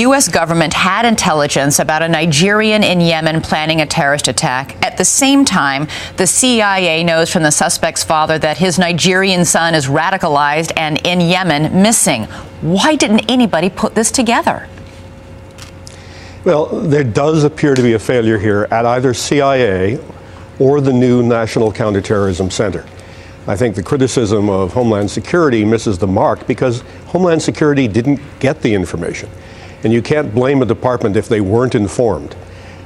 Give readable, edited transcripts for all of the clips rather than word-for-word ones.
U.S. government had intelligence about a Nigerian in Yemen planning a terrorist attack. At the same time, the CIA knows from the suspect's father that his Nigerian son is radicalized and in Yemen missing. Why didn't anybody put this together? Well, there does appear to be a failure here at either CIA or the new National Counterterrorism Center. I think the criticism of Homeland Security misses the mark because Homeland Security didn't get the information. And you can't blame a department if they weren't informed.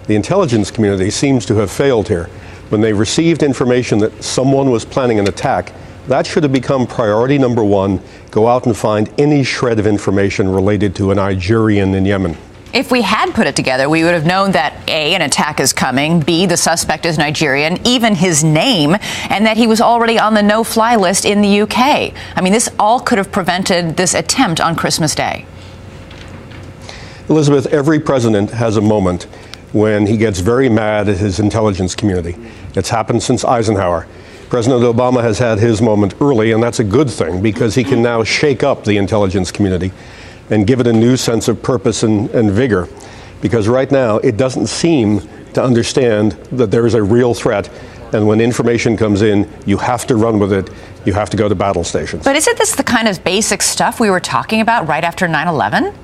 The intelligence community seems to have failed here. When they received information that someone was planning an attack, that should have become priority number one. Go out and find any shred of information related to a Nigerian in Yemen. If we had put it together, we would have known that A, an attack is coming, B, the suspect is Nigerian, even his name, and that he was already on the no-fly list in the UK. I mean, this all could have prevented this attempt on Christmas Day. Elizabeth, every president has a moment when he gets very mad at his intelligence community. It's happened since Eisenhower. President Obama has had his moment early, and that's a good thing because he can now shake up the intelligence community and give it a new sense of purpose and vigor. Because right now, it doesn't seem to understand that there is a real threat. And when information comes in, you have to run with it. You have to go to battle stations. But isn't this the kind of basic stuff we were talking about right after 9/11?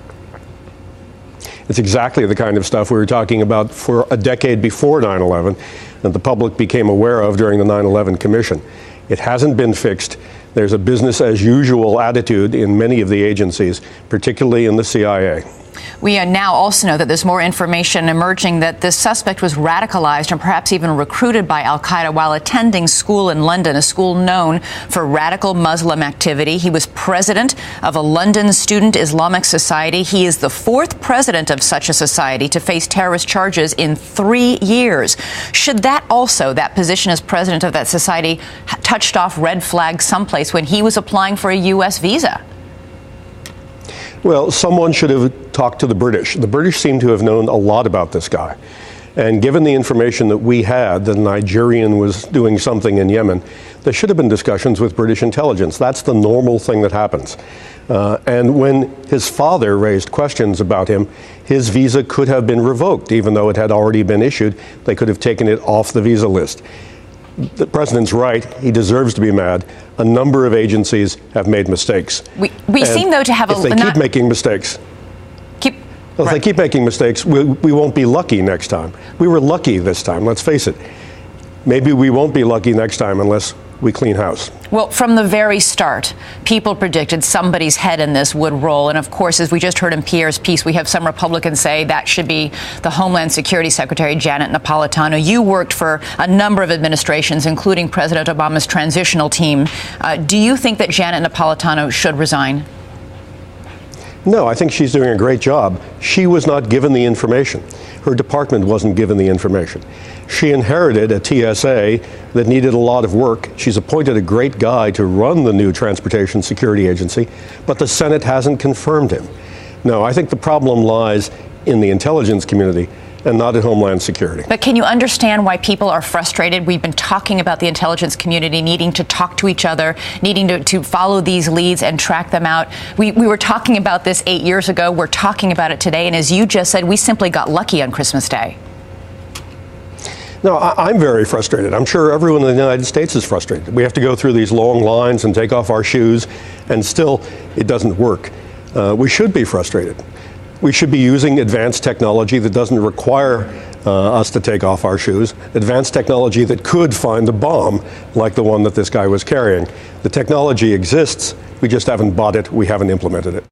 It's exactly the kind of stuff we were talking about for a decade before 9/11 that the public became aware of during the 9/11 Commission. It hasn't been fixed. There's a business as usual attitude in many of the agencies, particularly in the CIA. We now also know that there's more information emerging that this suspect was radicalized and perhaps even recruited by al-Qaeda while attending school in London, a school known for radical Muslim activity. He was president of a London student Islamic society. He is the fourth president of such a society to face terrorist charges in 3 years. Should that position as president of that society, touched off red flags someplace when he was applying for a U.S. visa? Well, someone should have talked to the British. The British seem to have known a lot about this guy. And given the information that we had, that a Nigerian was doing something in Yemen, there should have been discussions with British intelligence. That's the normal thing that happens. And when his father raised questions about him, his visa could have been revoked, even though it had already been issued. They could have taken it off the visa list. The president's right. He deserves to be mad. A number of agencies have made mistakes. We seem, though, to have if they keep making mistakes. If they keep making mistakes, we won't be lucky next time. We were lucky this time, let's face it. Maybe we won't be lucky next time unless we clean house. Well, from the very start, people predicted somebody's head in this would roll. And of course, as we just heard in Pierre's piece, we have some Republicans say that should be the Homeland Security Secretary, Janet Napolitano. You worked for a number of administrations, including President Obama's transitional team. Do you think that Janet Napolitano should resign? No, I think she's doing a great job. She was not given the information. Her department wasn't given the information. She inherited a TSA that needed a lot of work. She's appointed a great guy to run the new Transportation Security Agency, but the Senate hasn't confirmed him. No, I think the problem lies in the intelligence community and not at Homeland Security. But can you understand why people are frustrated? We've been talking about the intelligence community needing to talk to each other, needing to follow these leads and track them out. We were talking about this 8 years ago. We're talking about it today. And as you just said, we simply got lucky on Christmas Day. No, I'm very frustrated. I'm sure everyone in the United States is frustrated. We have to go through these long lines and take off our shoes, and still it doesn't work. We should be frustrated. We should be using advanced technology that doesn't require us to take off our shoes, advanced technology that could find a bomb like the one that this guy was carrying. The technology exists, we just haven't bought it, we haven't implemented it.